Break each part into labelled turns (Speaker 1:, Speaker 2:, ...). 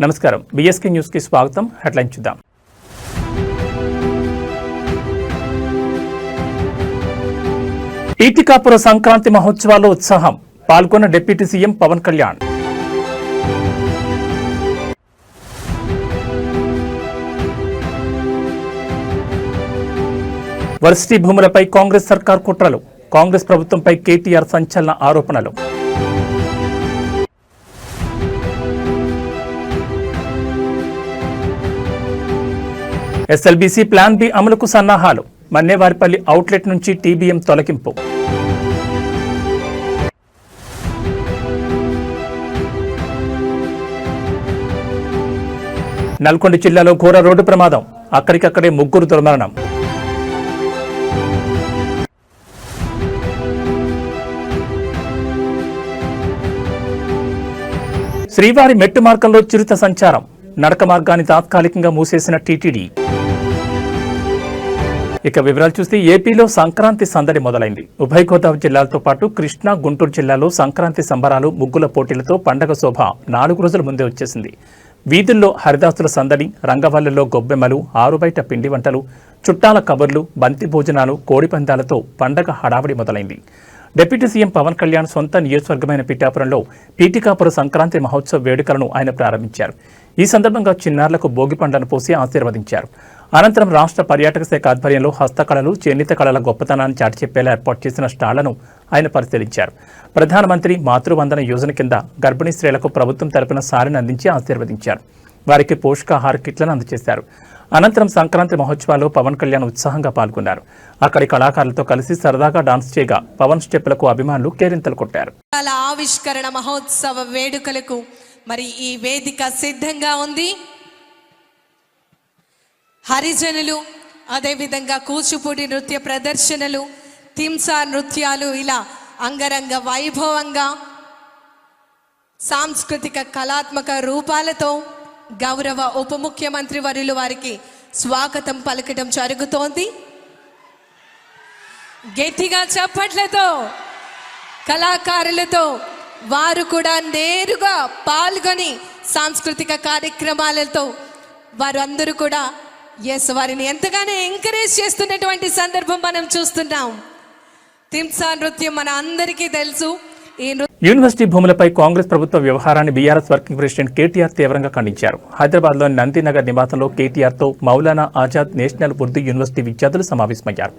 Speaker 1: నమస్కారం, BSK news కి స్వాగతం. హెడ్లైన్ చూద్దాం. ఈటికాపుర సంక్రాంతి మహోత్సవాల్లో ఉత్సాహం, పాల్గొన్న deputy CM Pawan Kalyan. Varsity భూములపై కాంగ్రెస్ సర్కార్ కుట్రలు, కాంగ్రెస్ ప్రభుత్వంపై కేటీఆర్ సంచలన ఆరోపణలు. ఎస్ఎల్బీసీ ప్లాన్ బి అమలుకు సన్నాహాలు, మన్నేవారిపల్లి అవుట్లెట్ నుంచి టీబీఎం తొలగింపు. నల్గొండ జిల్లాలో ఘోర రోడ్డు ప్రమాదం, అక్కడికక్కడే ముగ్గురు దుర్మరణం. శ్రీవారి మెట్టు మార్గంలో చిరుత సంచారం, నడక మార్గాన్ని తాత్కాలికంగా మూసేసిన టీటీడీ. ఇక వివరాలు చూస్తే ఏపీలో సంక్రాంతి సందడి మొదలైంది. ఉభయ గోదావరి జిల్లాలతో పాటు కృష్ణా, గుంటూరు జిల్లాలో సంక్రాంతి సంబరాలు, ముగ్గుల పోటీలతో పండగ శోభ 4 రోజుల ముందే వచ్చేసింది. వీధుల్లో హరిదాసుల సందడి, రంగవల్లుల్లో గొబ్బెమ్మలు, ఆరుబయట పిండి వంటలు, చుట్టాల కబుర్లు, బంతి భోజనాలు, కోడిపందాలతో పండగ హడావిడి మొదలైంది. డిప్యూటీ సీఎం పవన్ కళ్యాణ్ సొంత నియోజకవర్గమైన పిఠాపురంలో పీఠికాపుర సంక్రాంతి మహోత్సవ వేడుకలను ఆయన ప్రారంభించారు. ఈ సందర్భంగా చిన్నారులకు భోగి పండ్లను పోసి ఆశీర్వదించారు. అనంతరం రాష్ట్ర పర్యాటక శాఖ ఆధ్వర్యంలో హస్తకళలు, చేనేత కళల గొప్పతనాన్ని చాటి చెప్పేలా ఏర్పాటు చేసిన స్టాళ్లను ఆయన పరిశీలించారు. ప్రధానమంత్రి మాతృవందన యోజన కింద గర్భిణీ స్త్రీలకు ప్రభుత్వం తరపున సారిని అందించి ఆశీర్వదించారు. వారికి పోషకాహార కిట్లను అందజేశారు. అనంతరం సంక్రాంతి మహోత్సవాల్లో పవన్ కళ్యాణ్ ఉత్సాహంగా పాల్గొన్నారు. అక్కడి కళాకారులతో కలిసి సరదాగా డాన్స్ చేయగా పవన్ స్టెప్పులకు అభిమానులు కేరింతలు కొట్టారు.
Speaker 2: ఆవిష్కరణ మహోత్సవ వేడుకలకు మరి ఈ వేదిక సిద్ధంగా ఉంది. హరిజనులు, అదేవిధంగా కూచిపూడి నృత్య ప్రదర్శనలు, తింసా నృత్యాలు, ఇలా అంగరంగ వైభవంగా సాంస్కృతిక కళాత్మక రూపాలతో గౌరవ ఉప ముఖ్యమంత్రి వర్యులు వారికి స్వాగతం పలకడం జరుగుతోంది. గట్టిగా చప్పట్లతో కళాకారులతో వారు కూడా నేరుగా పాల్గొని సాంస్కృతిక కార్యక్రమాలతో వారు అందరూ కూడా వారిని ఎంతగానో ఎంకరేజ్ చేస్తున్నటువంటి సందర్భం మనం చూస్తున్నాం. తింసా నృత్యం మన అందరికీ తెలుసు.
Speaker 1: యూనివర్సిటీ భూములపై కాంగ్రెస్ ప్రభుత్వ వ్యవహారాన్ని బీఆర్ఎస్ వర్కింగ్ ప్రెసిడెంట్ కేటీఆర్ తీవ్రంగా ఖండించారు. హైదరాబాద్లోని నందినగర్ నివాసంలో కేటీఆర్తో మౌలానా ఆజాద్ నేషనల్ ఉర్దూ యూనివర్సిటీ విద్యార్థులు సమావేశమయ్యారు.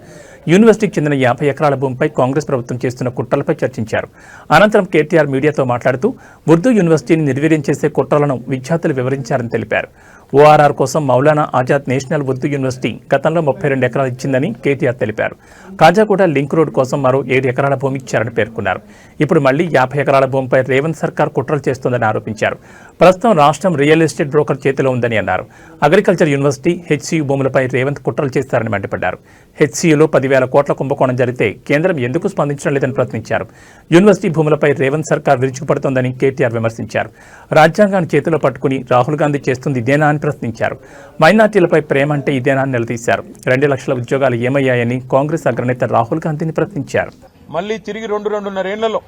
Speaker 1: యూనివర్సిటీకి చెందిన 50 ఎకరాల భూమిపై కాంగ్రెస్ ప్రభుత్వం చేస్తున్న కుట్రలపై చర్చించారు. అనంతరం కేటీఆర్ మీడియాతో మాట్లాడుతూ ఉర్దూ యూనివర్సిటీని నిర్వీర్యం చేసే కుట్రలను విద్యార్థులు వివరించారని తెలిపారు. ఓఆర్ఆర్ కోసం మౌలానా ఆజాద్ నేషనల్ ఉర్దూ యూనివర్సిటీ గతంలో 32 ఎకరాలు ఇచ్చిందని కేటీఆర్ తెలిపారు. కాజాగూడ లింక్ రోడ్ కోసం మరో 7 ఎకరాల భూమి ఇచ్చారని పేర్కొన్నారు. ఇప్పుడు మళ్లీ 50 ఎకరాల భూమిపై రేవంత్ సర్కార్ కుట్రలు చేస్తోందని ఆరోపించారు. ప్రస్తుతం రాష్ట్రం రియల్ ఎస్టేట్ బ్రోకర్ చేతిలో ఉందని అన్నారు. అగ్రికల్చర్ యూనివర్సిటీ, హెచ్సియు భూములపై రేవంత్ కుట్రలు చేస్తారని మండిపడ్డారు. హెచ్సియులో 10,000 కోట్ల కుంభకోణం జరిగితే కేంద్రం ఎందుకు స్పందించడం లేదని ప్రశ్నించారు. యూనివర్సిటీ భూములపై రేవంత్ సర్కార్ విరుచుకుపడుతోందని కేటీఆర్ విమర్శించారు. రాజ్యాంగాన్ని చేతిలో పట్టుకుని రాహుల్ గాంధీ చేస్తుంది ఇదేనా అని ప్రశ్నించారు. మైనార్టీలపై ప్రేమ అంటే ఇదేనా అని నిలదీశారు. 2 లక్షల ఉద్యోగాలు ఏమయ్యాయని కాంగ్రెస్ అగ్రనేత రాహుల్ గాంధీని ప్రశ్నించారు.
Speaker 3: మళ్ళీ తిరిగి 2-2.5 ఏళ్లలో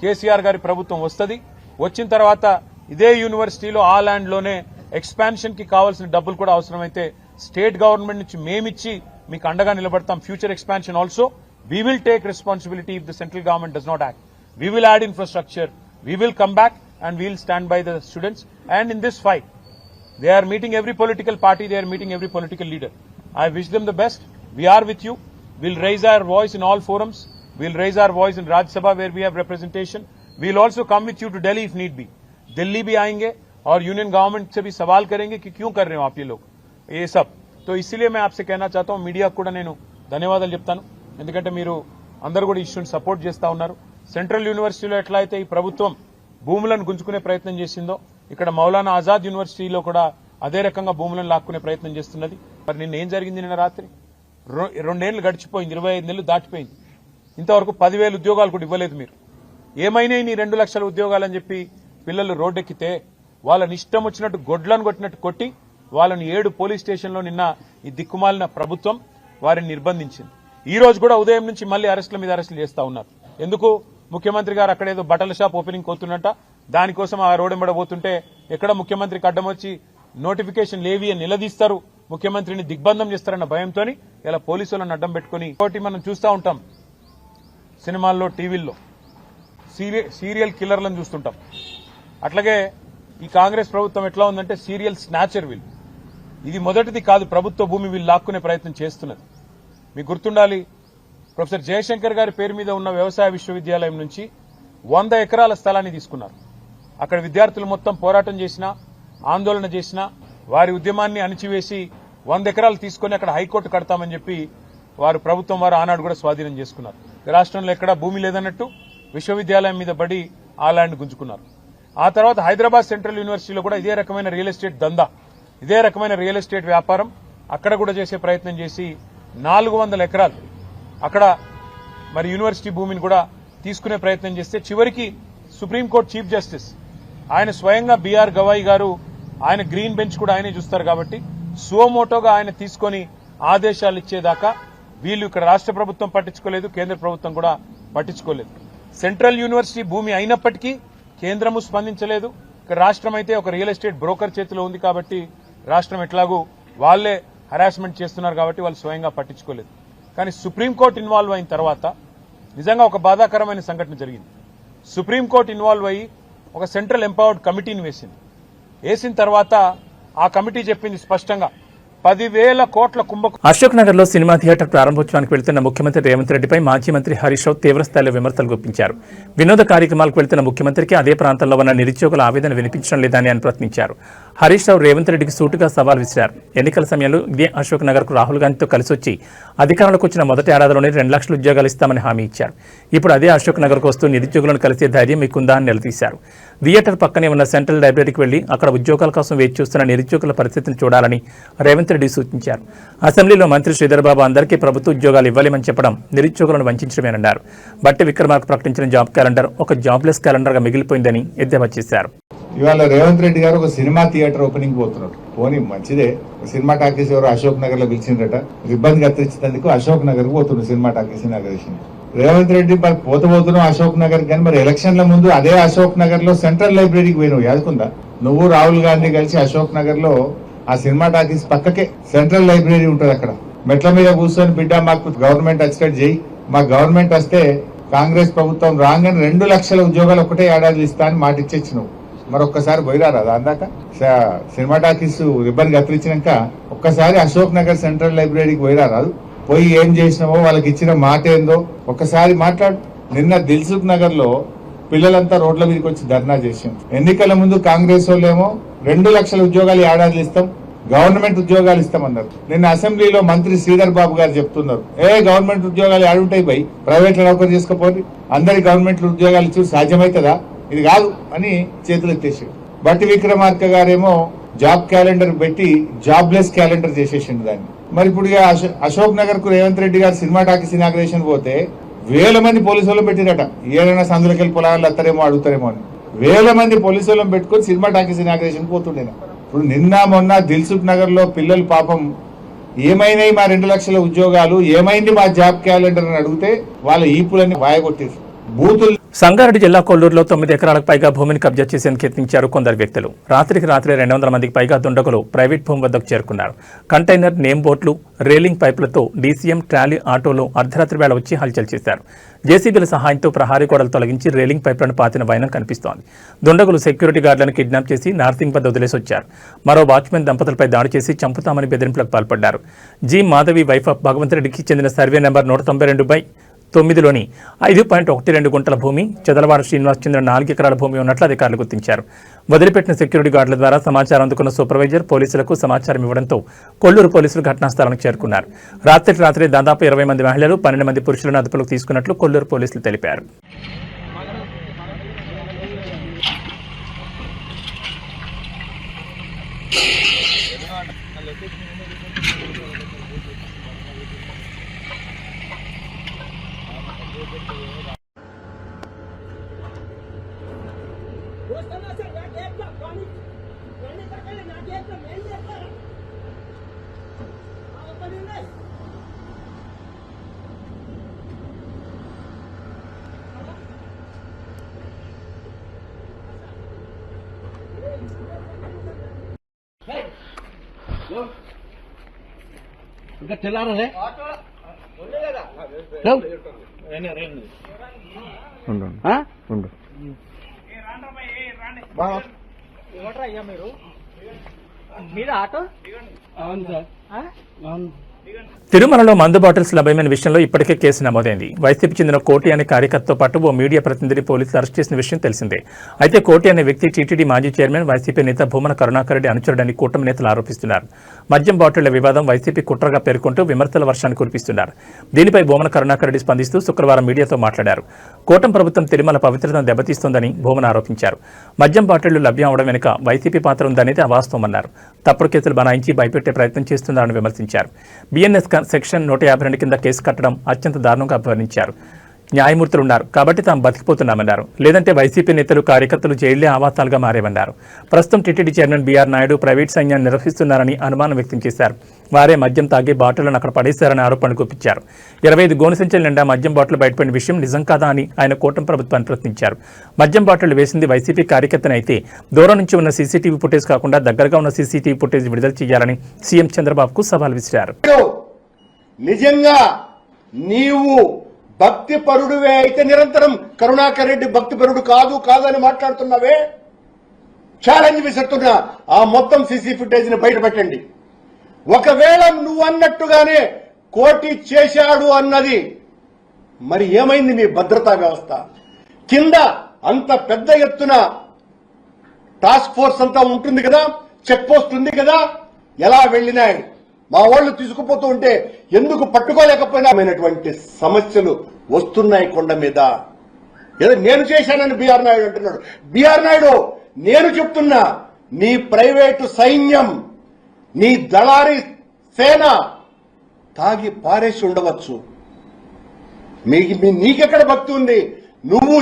Speaker 3: కేసీఆర్ గారి ప్రభుత్వం వస్తుంది. వచ్చిన తర్వాత ఇదే యూనివర్సిటీలో ఆ ల్యాండ్ లోనే ఎక్స్పాన్షన్ కి కావాల్సిన డబ్బులు కూడా అవసరమైతే స్టేట్ గవర్నమెంట్ నుంచి మేమిచ్చి మీకు అండగా నిలబడతాం. Future expansion also we will take responsibility if the central government does not act. We will add infrastructure, we will come back and we'll stand by the students. And in this fight, they are meeting every political party, they are meeting every political leader. I wish them the best. We are with you. We'll raise our voice in all forums. We'll raise our voice in Rajya Sabha where we have representation. We'll also come with you to Delhi if need be. Delhi भी आएंगे और union government से भी सवाल करेंगे कि क्यों कर रहे हो आप ये लोग ये सब. तो इसलिए मैं आपसे कहना चाहता हूं, మీడియా కూడా నేను ధన్యవాదాలు చెప్తాను. ఎందుకంటే మీరు అందరూ కూడా ఇష్యూని సపోర్ట్ చేస్తా ఉన్నారు. సెంట్రల్ యూనివర్సిటీలో ఎట్లా అయితే ఈ ప్రభుత్వం భూములను గుంజుకునే ప్రయత్నం చేసిందో ఇక్కడ మౌలానా ఆజాద్ యూనివర్సిటీలో కూడా అదే రకంగా భూములను లాక్కునే ప్రయత్నం చేస్తున్నది. మరి నిన్న ఏం జరిగింది? నిన్న రాత్రి 2 ఏళ్లు గడిచిపోయింది, 25 నెలలు దాటిపోయింది. ఇంతవరకు 10,000 ఉద్యోగాలు కూడా ఇవ్వలేదు. మీరు ఏమైనా నీ 2 లక్షల ఉద్యోగాలు అని చెప్పి పిల్లలు రోడ్డెక్కితే వాళ్ళని ఇష్టం వచ్చినట్టు గొడ్లను కొట్టినట్టు కొట్టి వాళ్ళని 7 పోలీస్ స్టేషన్లో నిన్న ఈ దిక్కుమాలిన ప్రభుత్వం వారిని నిర్బంధించింది. ఈ రోజు కూడా ఉదయం నుంచి మళ్లీ అరెస్టుల మీద అరెస్టులు చేస్తా ఉన్నారు. ఎందుకు? ముఖ్యమంత్రి గారు అక్కడేదో బట్టల షాప్ ఓపెనింగ్ కోతున్నట్ట, దానికోసం ఆ రోడ్ ఎంబడబోతుంటే ఎక్కడ ముఖ్యమంత్రికి అడ్డం వచ్చి నోటిఫికేషన్ లేవి అని నిలదీస్తారు, ముఖ్యమంత్రిని దిగ్బంధం చేస్తారన్న భయంతో ఇలా పోలీసులను అడ్డం పెట్టుకుని ఒకటి మనం చూస్తూ ఉంటాం. సినిమాల్లో, టీవీల్లో సీరియల్ కిల్లర్లను చూస్తుంటాం. అట్లాగే ఈ కాంగ్రెస్ ప్రభుత్వం ఎట్లా ఉందంటే సీరియల్ స్నాచర్ వీళ్ళు. ఇది మొదటిది కాదు, ప్రభుత్వ భూమి వీళ్ళు లాక్కునే ప్రయత్నం చేస్తున్నది. మీకు గుర్తుండాలి, ప్రొఫెసర్ జయశంకర్ గారి పేరు మీద ఉన్న వ్యవసాయ విశ్వవిద్యాలయం నుంచి 100 ఎకరాల స్థలాన్ని తీసుకున్నారు. అక్కడ విద్యార్థులు మొత్తం పోరాటం చేసినా, ఆందోళన చేసినా వారి ఉద్యమాన్ని అణిచివేసి 100 ఎకరాలు తీసుకుని అక్కడ హైకోర్టు కడతామని చెప్పి ప్రభుత్వం వారు ఆనాడు కూడా స్వాధీనం చేసుకున్నారు. రాష్ట్రంలో ఎక్కడా భూమి లేదన్నట్టు విశ్వవిద్యాలయం మీద పడి ఆ ల్యాండ్ గుంజుకున్నారు. ఆ తర్వాత హైదరాబాద్ సెంట్రల్ యూనివర్సిటీలో కూడా ఇదే రకమైన రియల్ ఎస్టేట్ దందా, ఇదే రకమైన రియల్ ఎస్టేట్ వ్యాపారం అక్కడ కూడా చేసే ప్రయత్నం చేసి 400 ఎకరాలు అక్కడ మరి యూనివర్సిటీ భూమిని కూడా తీసుకునే ప్రయత్నం చేస్తే చివరికి సుప్రీంకోర్టు చీఫ్ జస్టిస్ ఆయన స్వయంగా బీఆర్ గవాయి గారు, ఆయన గ్రీన్ బెంచ్ కూడా ఆయనే చూస్తారు కాబట్టి సువమోటోగా ఆయన తీసుకొని ఆదేశాలు ఇచ్చేదాకా వీళ్ళు ఇక్కడ రాష్ట్ర ప్రభుత్వం పట్టించుకోలేదు, కేంద్ర ప్రభుత్వం కూడా పట్టించుకోలేదు. సెంట్రల్ యూనివర్సిటీ భూమి అయినప్పటికీ కేంద్రము స్పందించలేదు. ఇక్కడ రాష్ట్రం అయితే ఒక రియల్ ఎస్టేట్ బ్రోకర్ చేతిలో ఉంది కాబట్టి రాష్ట్రం ఎట్లాగూ వాళ్లే హరాస్మెంట్ చేస్తున్నారు కాబట్టి వాళ్ళు స్వయంగా పట్టించుకోలేదు. కానీ సుప్రీంకోర్టు ఇన్వాల్వ్ అయిన తర్వాత నిజంగా ఒక బాధాకరమైన సంఘటన జరిగింది. సుప్రీంకోర్టు ఇన్వాల్వ్ అయ్యి ఒక సెంట్రల్ ఎంపవర్డ్ కమిటీని వేసిన తర్వాత ఆ కమిటీ చెప్పింది స్పష్టంగా 10,000 కోట్ల కుంభకోణం.
Speaker 1: అశోక్ నగర్ లో సినిమా థియేటర్ ప్రారంభోత్సవానికి వెళ్తున్న ముఖ్యమంత్రి రేవంత్ రెడ్డిపై మాజీ మంత్రి హరీష్ రావు తీవ్రస్థాయిలో విమర్శలు గుప్పించారు. వినోద కార్యక్రమాలకు వెళ్తున్న ముఖ్యమంత్రికి అదే ప్రాంతంలో ఉన్న నిరుద్యోగుల ఆవేదన వినిపించడం లేదని ఆయన ప్రశ్నించారు. హరీష్ రావు రేవంత్ రెడ్డికి సూటుగా సవాల్ విసిరారు. ఎన్నికల సమయంలో ఇదే అశోక్ నగర్ కు రాహుల్ గాంధీతో కలిసి వచ్చి అధికారంలోకి వచ్చిన మొదటి ఏడాదిలోనే 2 లక్షల ఉద్యోగాలు ఇస్తామని హామీ ఇచ్చారు. ఇప్పుడు అదే అశోక్ నగర్ కు వస్తూ నిరుద్యోగులను కలిసే ధైర్యం మీకుందా అని నిలదీశారు. థియేటర్ పక్కనే ఉన్న సెంట్రల్ లైబ్రరీకి వెళ్లి అక్కడ ఉద్యోగాల కోసం వేచి చూస్తున్న నిరుద్యోగుల పరిస్థితిని చూడాలని రేవంత్ రెడ్డి సూచించారు. అసెంబ్లీలో మంత్రి శ్రీధర్ బాబు అందరికీ ప్రభుత్వ ఉద్యోగాలు ఇవ్వలేమని చెప్పడం నిరుద్యోగులను వంచడమేనన్నారు. బట్టి విక్రమార్క ప్రకటించిన జాబ్ క్యాలెండర్ ఒక జాబ్లెస్ క్యాలెండర్ గా మిగిలిపోయిందని ఎద్దేవా చేశారు.
Speaker 4: ఇవాళ రేవంత్ రెడ్డి గారు ఒక సినిమా థియేటర్ ఓపెనింగ్ పోతున్నారు. పోనీ మంచిదే, సినిమా టాకీస్ ఎవరు అశోక్ నగర్ లో పిలిచిందట, ఇబ్బంది కత్తిరించినందుకు అశోక్ నగర్ కు పోతున్నారు cinema talkies inauguration. Revanth Reddy మరి పోతున్నావు అశోక్ నగర్ కానీ మరి ఎలక్షన్ల ముందు అదే అశోక్ నగర్ లో సెంట్రల్ లైబ్రరీకి పోయినావు, యాదుకుందా? నువ్వు రాహుల్ గాంధీ కలిసి అశోక్ నగర్ లో ఆ సినిమా టాకీస్ పక్కకే సెంట్రల్ లైబ్రరీ ఉంటుంది. అక్కడ మెట్ల మీద కూర్చొని బిడ్డ మాకు గవర్నమెంట్ వచ్చేటట్టు చేయి, మా గవర్నమెంట్ వస్తే కాంగ్రెస్ ప్రభుత్వం రాగానే 2 లక్షల ఉద్యోగాలు ఒకటే ఏడాది ఇస్తా అని మాట ఇచ్చేచ్చినావు. మరొక్కసారి పోయిరారా అందాక సినిమా టాకీస్ రిబ్బన్ కత్తిరించినాక ఒక్కసారి అశోక్ నగర్ సెంట్రల్ లైబ్రరీకి పోయిరారాదు? పోయి ఏం చేసినావో, వాళ్ళకి ఇచ్చిన మాట ఏందో ఒక్కసారి మాట్లాడు. నిన్న దిల్సుఖ్ నగర్ లో పిల్లలంతా రోడ్ల మీదకి వచ్చి ధర్నా చేసాం. ఎన్నికల ముందు కాంగ్రెస్ వాళ్ళేమో 2 లక్షల ఉద్యోగాలు ఏడాది ఇస్తాం, గవర్నమెంట్ ఉద్యోగాలు ఇస్తామన్నారు. నిన్న అసెంబ్లీలో మంత్రి శ్రీధర్ బాబు గారు చెప్తున్నారు, గవర్నమెంట్ ఉద్యోగాలు ఏడుంటాయి బై, ప్రైవేట్ లో నౌకరు చేసుకోపోయి అందరి గవర్నమెంట్ ఉద్యోగాలు ఇచ్చి సాధ్యమవుతుందా? ఇది కాదు అని చేతులు ఎత్తేసాడు. బట్టి విక్రమార్క గారేమో జాబ్ క్యాలెండర్ పెట్టి జాబ్లెస్ క్యాలెండర్ చేసేసిండు దాన్ని. మరి ఇప్పుడు అశోక్ నగర్ కు రేవంత్ రెడ్డి గారు సినిమా టాకీస్ ఇనాగ్రేషన్ పోతే 1000 మంది పోలీసు వాళ్ళని పెట్టిరట. ఏదైనా సందులకెళ్ళి పొలాలు అత్తారేమో అడుగుతారేమో అని 1000 మంది పోలీసు వాళ్ళని పెట్టుకుని సినిమా టాకీస్ ఇనాగ్రేషన్ పోతుండే. ఇప్పుడు నిన్న మొన్న దిల్సుఖ్ నగర్ లో పిల్లలు పాపం ఏమైనాయి మా 2 లక్షల ఉద్యోగాలు, ఏమైంది మా జాబ్ క్యాలెండర్ అని అడిగితే వాళ్ళ ఈపులన్నీ వాయగొట్టేసి బూతులు.
Speaker 1: సంగారెడ్డి జిల్లా కొల్లూరులో 9 ఎకరాలకు పైగా భూమిని కబ్జా చేసేందుకు యత్నించారు కొందరు వ్యక్తులు. రాత్రికి రాత్రే 200 మందికి పైగా దుండగులు ప్రైవేట్ భూమి వద్దకు చేరుకున్నారు. కంటైనర్, నేమ్ బోట్లు, రేలింగ్ పైపులతో డీసీఎం, ట్రాలీ, ఆటోలు అర్ధరాత్రి వేళ వచ్చి హల్చల్ చేశారు. జేసీబీల సహాయంతో ప్రహారీ గోడలు తొలగించి రేలింగ్ పైపులను పాతిన వైనం కనిపిస్తోంది. దుండగులు సెక్యూరిటీ గార్డులను కిడ్నాప్ చేసి నార్సింగ్ వద్ద వదిలేసి వచ్చారు. మరో వాచ్మెన్ దంపతులపై దాడి చేసి చంపుతామని బెదిరింపులకు పాల్పడ్డారు. జి మాధవి వైఫ్ ఆఫ్ భగవంతరెడ్డికి చెందిన సర్వే నెంబర్ 192/9లోని 5.12 గుంటల భూమి, చెదలవాడ శ్రీనివాస్ చెందిన 4 ఎకరాల భూమి ఉన్నట్లు అధికారులు గుర్తించారు. వదిలిపెట్టిన సెక్యూరిటీ గార్డుల ద్వారా సమాచారం అందుకున్న సూపర్వైజర్ పోలీసులకు సమాచారం ఇవ్వడంతో కొల్లూరు పోలీసులు ఘటనా స్థలానికి చేరుకున్నారు. రాత్రి దాదాపు 20 మంది మహిళలు, 12 మంది పురుషులను అదుపులోకి తీసుకున్నట్లు కొల్లూరు పోలీసులు తెలిపారు.
Speaker 5: ఇంకా తెల్లారలే ఉండు
Speaker 6: అయ్యా మీరు మీద ఆటో అవును సార్ అవును.
Speaker 1: తిరుమలలో మందు బాటిల్స్ లభ్యమైన విషయంలో ఇప్పటికే కేసు నమోదైంది. వైసీపీ చెందిన కోటి అనే కార్యకర్తతో పాటు ఓ మీడియా ప్రతినిధిని పోలీసులు అరెస్ట్ చేసిన విషయం తెలిసిందే. అయితే కోటి అనే వ్యక్తి టీటీడీ మాజీ చైర్మన్ వైసీపీ నేత భూమన కరుణాకర్ రెడ్డి అనుచరుడని కూటమి నేతలు ఆరోపిస్తున్నారు. మద్యం బాటిళ్ల వివాదం వైసీపీ కుట్రగా పేర్కొంటూ విమర్శల వర్షాన్ని కురిపిస్తున్నారు. దీనిపై భూమన కరుణాకర్ రెడ్డి స్పందిస్తూ శుక్రవారం మీడియాతో మాట్లాడారు. కూటమి ప్రభుత్వం తిరుమల పవిత్రతను దెబ్బతీస్తోందని భూమన ఆరోపించారు. మద్యం బాటిళ్లు లభ్యం అవడం వెనుక వైసీపీ పాత్ర ఉందనేది అవాస్తవమన్నారు. తప్పుడు కేసులు బనాయించి భయపెట్టే ప్రయత్నం చేస్తున్నారని విమర్శించారు. బిఎన్ఎస్ సెక్షన్ 152 కింద కేసు కట్టడం అత్యంత దారుణంగా అభివర్ణించారు. న్యాయమూర్తులున్నారు కాబట్టి తాము బతికిపోతున్నామన్నారు. లేదంటే వైసీపీ నేతలు కార్యకర్తలు జైళ్లే ఆవాసాలుగా మారేవన్నారు. ప్రస్తుతం TTD chairman BR Naidu private సైన్యాన్ని నిర్వహిస్తున్నారని అనుమానం వ్యక్తం చేశారు. వారే మద్యం తాగి బాటిళ్లను అక్కడ పడేశారని ఆరోపణలు గుప్పించారు. 25 గోనె సంచుల నిండా మద్యం బాటిల్ బయటపడిన విషయం నిజం కాదా అని ఆయన కూటమి ప్రభుత్వాన్ని ప్రశ్నించారు. మద్యం బాటిళ్లు వేసింది వైసీపీ కార్యకర్తనే అయితే దూరం నుంచి ఉన్న సీసీటీవీ ఫుటేజ్ కాకుండా దగ్గరగా ఉన్న సీసీటీవీ ఫుటేజ్ విడుదల చేయాలని సీఎం చంద్రబాబుకు సవాల్ విసిరారు.
Speaker 7: నిజంగా నీవు భక్తి పరుడువే అయితే నిరంతరం కరుణాకర్ రెడ్డి భక్తి పరుడు కాదని మాట్లాడుతున్నావే, ఛాలెంజ్ విసురుతున్నా. ఆ మొత్తం సీసీ ఫుటేజ్ ని బయట పెట్టండి. ఒకవేళ నువ్వు అన్నట్టుగానే కోటి చేశాడు అన్నది మరి ఏమైంది మీ భద్రతా వ్యవస్థ? కింద అంత పెద్ద ఎత్తున టాస్క్ ఫోర్స్ అంతా ఉంటుంది కదా, చెక్ పోస్ట్ ఉంది కదా, ఎలా వెళ్ళినాయి? మా వాళ్ళు తీసుకుపోతూ ఉంటే ఎందుకు పట్టుకోలేకపోయినామైనటువంటి సమస్యలు వస్తున్నాయి కొండ మీద. ఏదో నేను చేశానని బీఆర్ నాయుడు అంటున్నాడు. బీఆర్ నాయుడు, నేను చెప్తున్నా, నీ ప్రైవేటు సైన్యం, నీ దళారీ సేన తాగి పారేసి ఉండవచ్చు. నీకెక్కడ భక్తి ఉంది? నువ్వు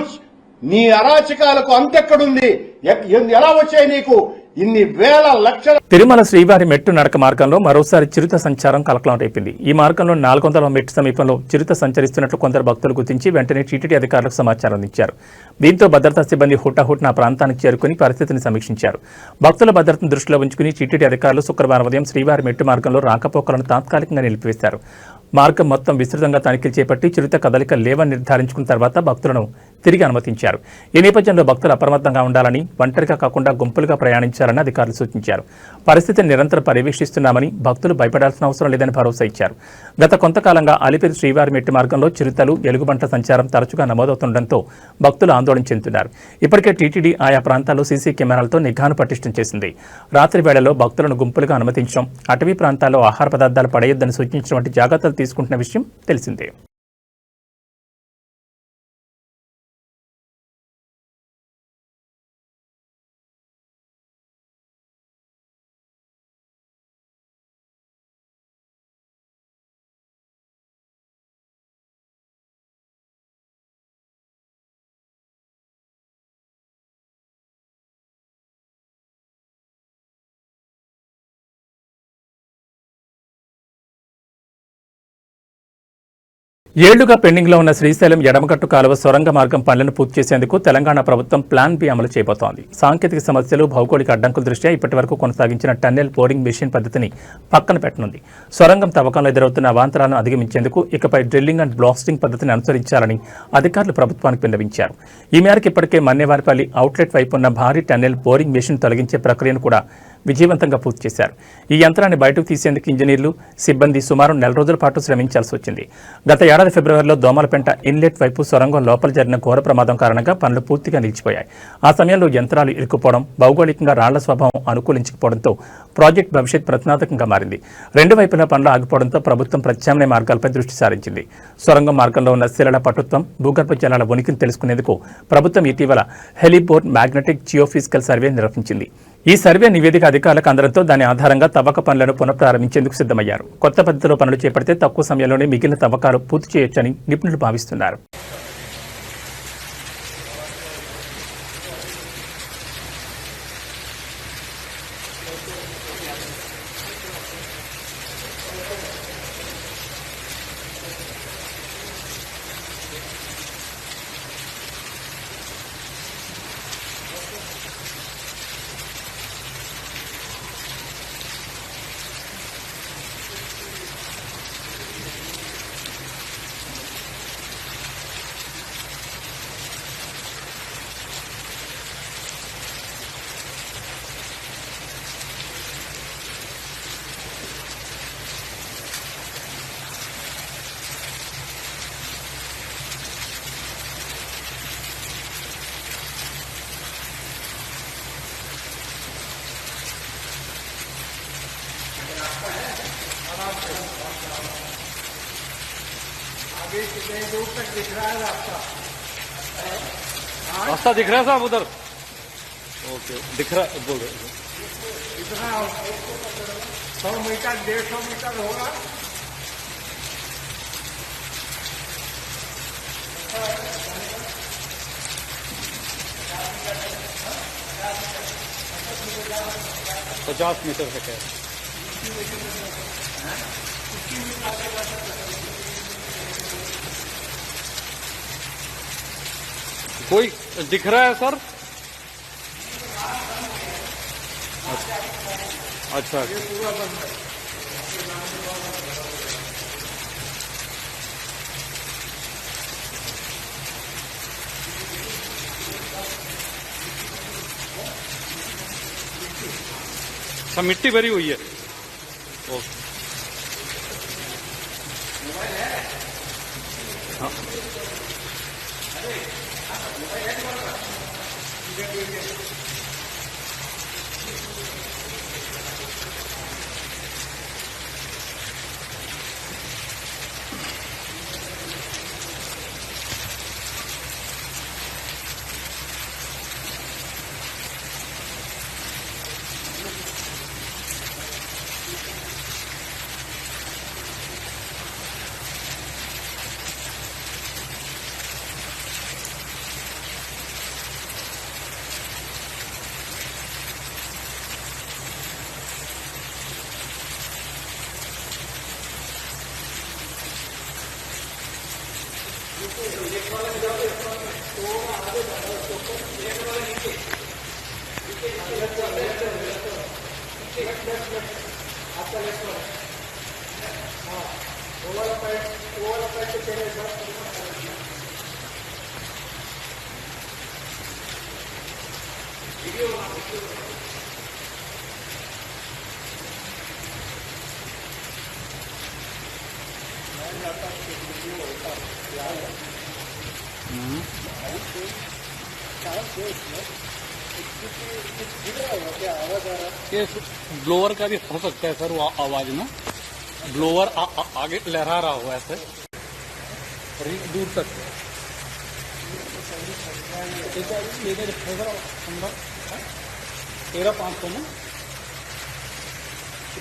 Speaker 7: నీ అరాచకాలకు అంతెక్కడుంది? ఎలా వచ్చాయి నీకు ఇన్ని వేల లక్షల?
Speaker 1: తిరుమల శ్రీవారి మెట్టు నడక మార్గంలో మరోసారి చిరుత సంచారం కలకలం రేపింది. ఈ మార్గంలో 400 మెట్టు సమీపంలో చిరుత సంచరిస్తున్నట్లు కొందరు భక్తులు గుర్తించి వెంటనే టీటీడీ అధికారులకు సమాచారం అందించారు. దీంతో భద్రతా సిబ్బంది హుటాహుటిన ఆ ప్రాంతానికి చేరుకుని పరిస్థితిని సమీక్షించారు. భక్తుల భద్రతను దృష్టిలో ఉంచుకుని టీటీడీ అధికారులు శుక్రవారం ఉదయం శ్రీవారి మెట్టు మార్గంలో రాకపోకలను తాత్కాలికంగా నిలిపివేశారు. మార్గం మొత్తం విస్తృతంగా తనిఖీలు చేపట్టి చిరుత కదలిక లేవని నిర్ధారించుకున్న తర్వాత భక్తులను తిరిగి అనుమతించారు. ఈ నేపథ్యంలో భక్తులు అప్రమత్తంగా ఉండాలని, ఒంటరిగా కాకుండా గుంపులుగా ప్రయాణించాలని అధికారులు సూచించారు. పరిస్థితిని నిరంతరం పర్యవేక్షిస్తున్నామని, భక్తులు భయపడాల్సిన అవసరం లేదని భరోసా ఇచ్చారు. గత కొంతకాలంగా అలిపిరి శ్రీవారి మెట్టు మార్గంలో చిరుతలు, ఎలుగుబంట్ల సంచారం తరచుగా నమోదవుతుండటంతో భక్తులు ఆందోళన చెందుతున్నారు. ఇప్పటికే టీటీడీ ఆయా ప్రాంతాల్లో సీసీ కెమెరాలతో నిఘాను పటిష్టం చేసింది. రాత్రి వేళల్లో భక్తులను గుంపులుగా అనుమతించడం, అటవీ ప్రాంతాల్లో ఆహార పదార్థాలు పడేయొద్దని సూచించడం వంటి జాగ్రత్తలు తీసుకుంటున్న విషయం తెలిసిందే. ఏళ్లుగా పెండింగ్లో ఉన్న శ్రీశైలం ఎడమగట్టు కాలువ సొరంగ మార్గం పనులను పూర్తి చేసేందుకు తెలంగాణ ప్రభుత్వం ప్లాన్ బి అమలు చేయబోతోంది. సాంకేతిక సమస్యలు, భౌగోళిక అడ్డంకుల దృష్ట్యా ఇప్పటి వరకు కొనసాగించిన టన్నెల్ బోరింగ్ మెషిన్ పద్ధతిని పక్కన పెట్టనుంది. సొరంగం తవ్వకంలో ఎదురవుతున్న అవాంతరాలను అధిగమించేందుకు ఇకపై డ్రిల్లింగ్ అండ్ బ్లాస్టింగ్ పద్ధతిని అనుసరించాలని అధికారులు ప్రభుత్వానికి విన్నవించారు. ఈ మేరకు ఇప్పటికే మన్నేవారిపల్లి అవుట్లెట్ వైపు ఉన్న భారీ టన్నెల్ బోరింగ్ మెషిన్ తొలగించే ప్రక్రియను కూడా విజయవంతంగా పూర్తి చేశారు. ఈ యంత్రాన్ని బయటకు తీసేందుకు ఇంజనీర్లు, సిబ్బంది సుమారు 4 రోజుల పాటు శ్రమించాల్సి వచ్చింది. గత ఏడాది ఫిబ్రవరిలో దోమలపెంట ఇన్లెట్ వైపు సొరంగం లోపల జరిగిన ఘోర ప్రమాదం కారణంగా పనులు పూర్తిగా నిలిచిపోయాయి. ఆ సమయంలో యంత్రాలు ఇరుక్కుపోవడం, భౌగోళికంగా రాళ్ల స్వభావం అనుకూలించకపోవడంతో ప్రాజెక్టు భవిష్యత్ ప్రశ్నార్థకంగా మారింది. 2 వైపులా పనులు ఆగిపోవడంతో ప్రభుత్వం ప్రత్యామ్నాయ మార్గాలపై దృష్టి సారించింది. సొరంగం మార్గంలో ఉన్న శిలల పటుత్వం, భూగర్భ జలాల ఉనికిని తెలుసుకునేందుకు ప్రభుత్వం ఇటీవల హెలిబోర్డ్ మ్యాగ్నెటిక్ జియోఫిజికల్ సర్వే నిర్వహించింది. ఈ సర్వే నివేదిక అధికారులకు అందడంతో దాని ఆధారంగా తవ్వక పనులను పునఃప్రారంభించేందుకు సిద్ధమయ్యారు. కొత్త పద్ధతిలో పనులు చేపడితే తక్కువ సమయంలోనే మిగిలిన తవ్వకాలు పూర్తి చేయొచ్చని నిపుణులు భావిస్తున్నారు.
Speaker 6: रास्ता दिख रहा है साहब उधर? ओके, दिख रहा बोल रहे।
Speaker 7: 100 मीटर 150 मीटर होगा।
Speaker 6: पचास मीटर तक है। कोई दिख रहा है सर? अच्छा, सब मिट्टी भरी हुई है। ओके, हाँ। ये ब्लोअर का भी हो सकता है सर, वो आवाज ना ब्लोअर आगे लहरा रहा हो ऐसे दूर तक। 13,500 में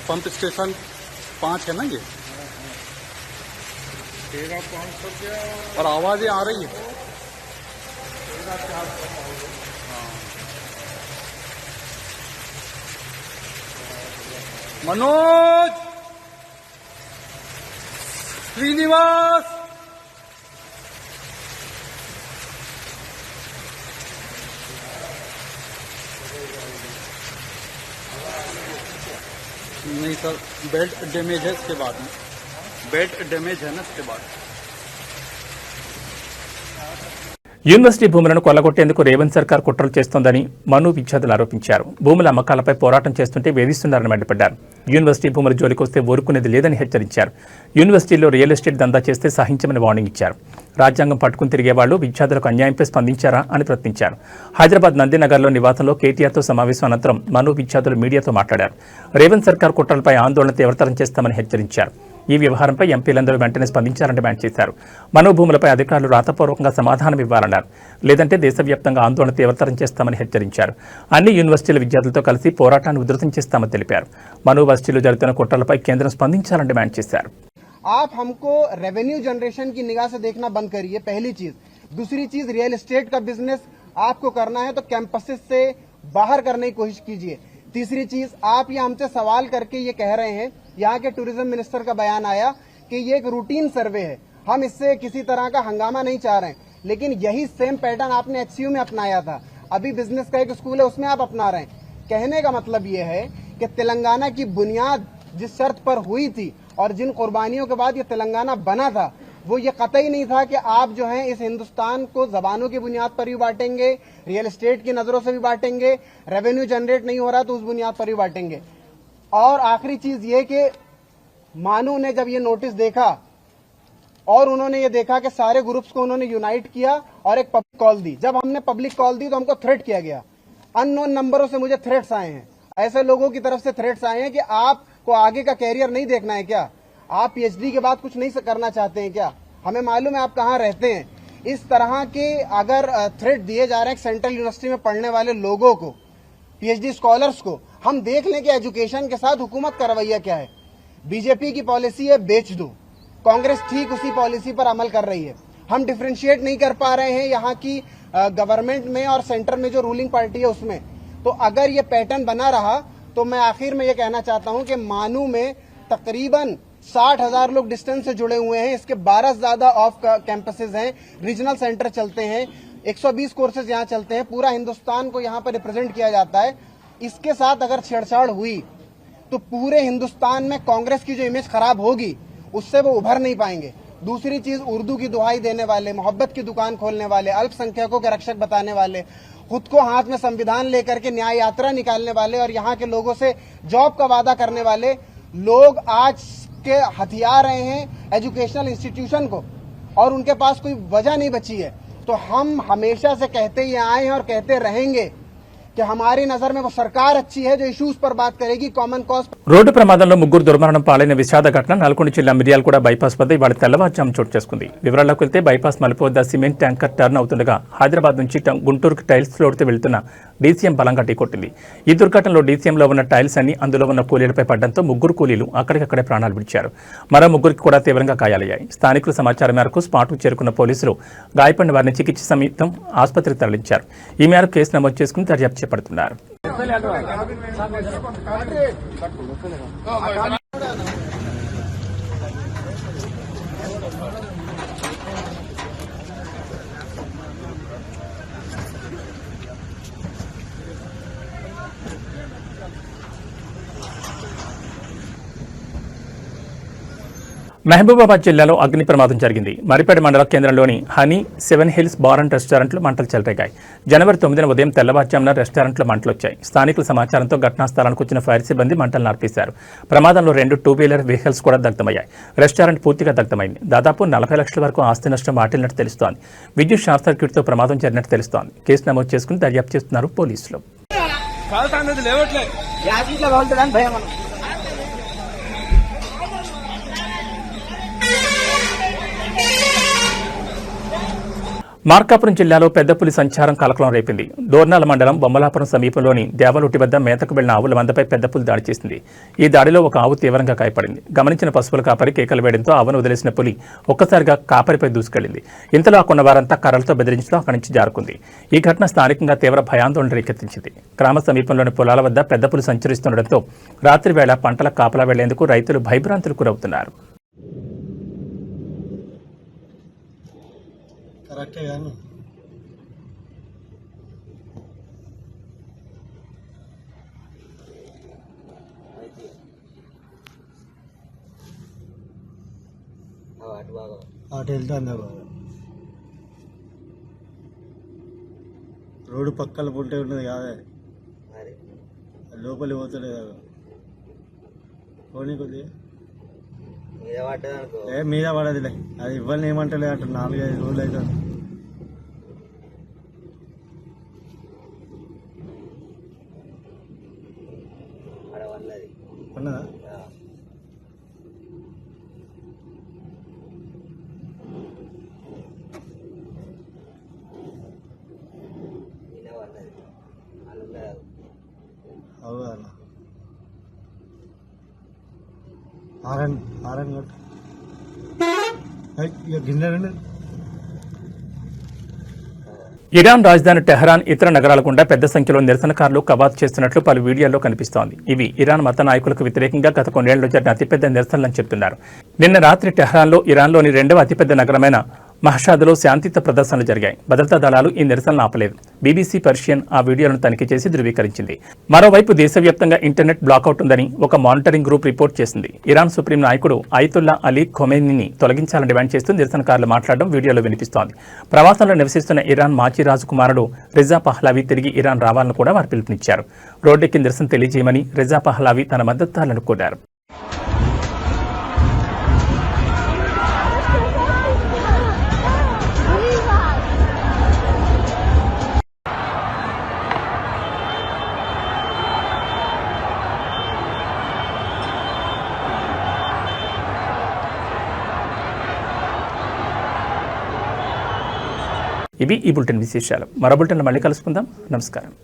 Speaker 6: पंप स्टेशन 5 है ना ये। 13,500 और आवाजें आ रही है। मनोज, श्रीनिवास, नहीं सर, बेल्ट डैमेज है इसके बाद में, बेल्ट डैमेज है ना इसके बाद।
Speaker 1: యూనివర్సిటీ భూములను కొల్లగొట్టేందుకు రేవంత్ సర్కార్ కుట్రలు చేస్తోందని మను విద్యార్థులు ఆరోపించారు. భూముల అమ్మకాలపై పోరాటం చేస్తుంటే వేధిస్తున్నారని మండిపడ్డారు. యూనివర్సిటీ భూముల జోలికొస్తే ఊరుకునేది లేదని హెచ్చరించారు. యూనివర్సిటీలో రియల్ ఎస్టేట్ దందా చేస్తే సహించమని వార్నింగ్ ఇచ్చారు. రాజ్యాంగం పట్టుకుని తిరిగే వాళ్లు విద్యార్థులకు అన్యాయంపై స్పందించారా అని ప్రశ్నించారు. హైదరాబాద్ నందినగర్లో నివాసంలో కేటీఆర్తో సమావేశం అనంతరం మను విద్యార్థులు మీడియాతో మాట్లాడారు. రేవంత్ సర్కార్ కుట్రలపై ఆందోళన తీవ్రతరం చేస్తామని హెచ్చరించారు. ఈ వ్యవహారంపై ఎంపీలందరూ వెంటనే స్పందించాలని డిమాండ్ చేశారు. మను భూములపై అధికారులు రాతపూర్వకంగా సమాధానం ఇవ్వాలన్నారు. లేదంటే దేశవ్యాప్తంగా ఆందోళన తీవ్రతరం చేస్తామని హెచ్చరించారు. అన్ని యూనివర్సిటీల విద్యార్థులతో కలిసి పోరాటాన్ని ఉధృతం చేస్తామని తెలిపారు. మను వర్సిటీలో జరుగుతున్న కుట్రలపై కేంద్రం స్పందించాలని డిమాండ్ చేశారు.
Speaker 8: आप हमको रेवेन्यू जनरेशन की निगाह से देखना बंद करिए, पहली चीज। दूसरी चीज, रियल एस्टेट का बिजनेस आपको करना है तो कैंपसेस से बाहर करने की कोशिश कीजिए। तीसरी चीज, आप ये हमसे सवाल करके ये कह रहे हैं, यहाँ के टूरिज्म मिनिस्टर का बयान आया कि ये एक रूटीन सर्वे है, हम इससे किसी तरह का हंगामा नहीं चाह रहे हैं, लेकिन यही सेम पैटर्न आपने HCU में अपनाया था। अभी बिजनेस का एक स्कूल है, उसमें आप अपना रहे हैं। कहने का मतलब ये है कि तेलंगाना की बुनियाद जिस शर्त पर हुई थी और जिन कुर्बानियों के बाद ये तेलंगाना बना था, वो ये कतई नहीं था कि आप जो हैं इस हिंदुस्तान को जबानों की बुनियाद पर भी बांटेंगे, रियल एस्टेट की नजरों से भी बांटेंगे, रेवेन्यू जनरेट नहीं हो रहा तो उस बुनियाद पर भी बांटेंगे। और आखिरी चीज ये कि मानू ने जब ये नोटिस देखा और उन्होंने ये देखा कि सारे ग्रुप्स को उन्होंने यूनाइट किया और एक पब्लिक कॉल दी। जब हमने पब्लिक कॉल दी तो हमको थ्रेट किया गया, अननोन नंबरों से मुझे थ्रेट्स आए हैं। ऐसे लोगों की तरफ से थ्रेट्स आए हैं कि आपको आगे का कैरियर नहीं देखना है क्या? आप पीएचडी के बाद कुछ नहीं करना चाहते हैं क्या? हमें मालूम है आप कहाँ रहते हैं। इस तरह के अगर थ्रेट दिए जा रहे हैं सेंट्रल यूनिवर्सिटी में पढ़ने वाले लोगों को, पीएचडी स्कॉलर्स को, हम देख लें कि एजुकेशन के साथ हुकूमत का रवैया क्या है। बीजेपी की पॉलिसी है बेच दो, कांग्रेस ठीक उसी पॉलिसी पर अमल कर रही है। हम डिफरेंशिएट नहीं कर पा रहे हैं यहाँ की गवर्नमेंट में और सेंटर में जो रूलिंग पार्टी है उसमें। तो अगर ये पैटर्न बना रहा तो मैं आखिर में ये कहना चाहता हूँ कि मानू में तकरीबन 60,000 लोग डिस्टेंस से जुड़े हुए हैं। इसके 12 से ज्यादा ऑफ कैंपसेस हैं, रीजनल सेंटर चलते हैं, 120 कोर्सेज यहाँ चलते हैं, पूरा हिंदुस्तान को यहाँ पर रिप्रेजेंट किया जाता है। इसके साथ अगर छेड़छाड़ हुई तो पूरे हिंदुस्तान में कांग्रेस की जो इमेज खराब होगी उससे वो उभर नहीं पाएंगे। दूसरी चीज, उर्दू की दुहाई देने वाले, मोहब्बत की दुकान खोलने वाले, अल्पसंख्यकों के रक्षक बताने वाले, खुद को हाथ में संविधान लेकर के न्याय यात्रा निकालने वाले और यहाँ के लोगों से जॉब का वादा करने वाले लोग आज के हथियार रहे हैं एजुकेशनल इंस्टीट्यूशन को, और उनके पास कोई वजह नहीं बची है। तो हम हमेशा से कहते ही आए हैं और कहते रहेंगे कि हमारी नजर में वो सरकार अच्छी है जो इश्यूज पर बात करेगी, కామన్ కాజ్।
Speaker 1: రోడ్డు ప్రమాదంలో ముగ్గురు దుర్మరణం పాలైన విషాద ఘటన నల్గొండ జిల్లా మిర్యాలగూడ బైపాస్ వద్ద ఇవాళ తెల్లవారుజాము చోటు చేసుకుంది. వివరాల్లోకి వెళ్తే బైపాస్ మలుపు వద్ద సిమెంట్ ట్యాంకర్ టర్న్ అవుతుండగా హైదరాబాద్ నుంచి గుంటూరుకు టైల్స్ లోడ్తో వెళ్తున్న డీసీఎం బలంగా ఢీకొట్టింది. ఈ దుర్ఘటనలో డీసీఎంలో ఉన్న టైల్స్ అన్ని అందులో ఉన్న కూలీలపై పడడంతో ముగ్గురు కూలీలు అక్కడికక్కడే ప్రాణాలు విడిచారు. మరో ముగ్గురికి కూడా తీవ్రంగా గాయాలయ్యాయి. స్థానికుల సమాచారం మేరకు స్పాట్కు చేరుకున్న పోలీసులు గాయపడిన వారిని చికిత్స నిమిత్తం ఆసుపత్రికి తరలించారు. ఈ మేరకు కేసు నమోదు చేసుకుని దర్యాప్తు చేపడుతున్నారు. మహబూబాబాద్ జిల్లాలో అగ్ని ప్రమాదం జరిగింది. మరిపేట మండల కేంద్రంలోని హనీ 7 హిల్స్ బార్ అండ్ రెస్టారెంట్లో మంటలు చెలరేగాయి. జనవరి 9న ఉదయం తెల్లవారుజామున రెస్టారెంట్లో మంటలు వచ్చాయి. స్థానికుల సమాచారంతో ఘటనా స్థలానికి వచ్చిన ఫైర్ సిబ్బంది మంటలు నార్పేశారు. ప్రమాదంలో 2 2-వీలర్ వెహికల్స్ కూడా దగ్ధమయ్యాయి. రెస్టారెంట్ పూర్తిగా దగ్ధమైంది. దాదాపు 40 లక్షల వరకు ఆస్తి నష్టం వాటిల్లినట్టు తెలుస్తోంది. విద్యుత్ షార్ట్ సర్క్యూట్తో ప్రమాదం జరిగినట్టు తెలుస్తోంది. కేసు నమోదు చేసుకుని దర్యాప్తు చేస్తున్నారు పోలీసులు. మార్కాపురం జిల్లాలో పెద్ద పులి సంచారం కలకలం రేపింది. దోర్నాల మండలం బొమ్మలాపురం సమీపంలోని దేవలొట్టి వద్ద మేతకు వెళ్లిన ఆవుల మందపై పెద్ద పులి దాడి చేసింది. ఈ దాడిలో ఒక ఆవు తీవ్రంగా గాయపడింది. గమనించిన పశువుల కాపరి కేకలు వేయడంతో ఆవును వదిలేసిన పులి ఒక్కసారిగా కాపరిపై దూసుకెళ్లింది. ఇంతలో అక్కడున్న వారంతా కర్రలతో బెదిరించడం అక్కడి నుంచి జారుకుంది. ఈ ఘటన స్థానికంగా తీవ్ర భయాందోళన రేకెత్తించింది. గ్రామ సమీపంలోని పొలాల వద్ద పెద్ద పులి సంచరిస్తుండటంతో రాత్రి వేళ పంటల కాపలా వెళ్లేందుకు రైతులు భయభ్రాంతులకు గురవుతున్నారు.
Speaker 9: అటు వెళ్తాందా బాబు, రోడ్డు పక్కల పుంటే ఉన్నది కాదే, లోపలి పోతలేదు కదా. పోనీ కొద్దిగా మీద పడదులే, అది ఇవ్వాలని ఏమంటలే అంట. 4-5 రోజులు అవుతుంది. ఉన్నదా? అవునా ఆరన్ కొట్టు గిన్నె.
Speaker 1: ఇరాన్ రాజధాని టెహరాన్ ఇతర నగరాల గుండా పెద్ద సంఖ్యలో నిరసనకారులు కవాతు చేస్తున్నట్లు పలు వీడియోల్లో కనిపిస్తోంది. ఇవి ఇరాన్ మత నాయకులకు వ్యతిరేకంగా గత కొన్నేళ్లలో జరిగిన అతిపెద్ద నిరసనలని చెబుతున్నారు. నిన్న రాత్రి టెహరాన్లో ఇరాన్లోని 2వ అతిపెద్ద నగరమైన మహషాద్లో శాంతియుత ప్రదర్శనలు జరిగాయి. భద్రతా దళాలు ఈ నిరసనలు ఆపలేదు. బీబీసీ పర్షియన్ ఆ వీడియోలను తనిఖీ చేసి ధృవీకరించింది. మరోవైపు దేశవ్యాప్తంగా ఇంటర్నెట్ బ్లాకౌట్ ఉందని ఒక మానిటరింగ్ గ్రూప్ రిపోర్ట్ చేసింది. ఇరాన్ సుప్రీం నాయకుడు అయతుల్లా అలీ ఖొమైనీని తొలగించాలని డిమాండ్ చేస్తూ నిరసనకారులు మాట్లాడడం వీడియోలో వినిపిస్తోంది. ప్రవాసంలో నివసిస్తున్న ఇరాన్ మాజీ రాజకుమారుడు రిజా పహ్లావీ తిరిగి ఇరాన్ రావాలని కూడా వారు పిలుపునిచ్చారు. రోడ్డెక్కి నిరసన తెలియజేయమని రిజా పహ్లావీ తన మద్దతుదారులను కోరారు. ఇవి ఈ బులెటిన్ విశేషాలు. మరో బులెటిన్లో మళ్ళీ కలుసుకుందాం. నమస్కారం.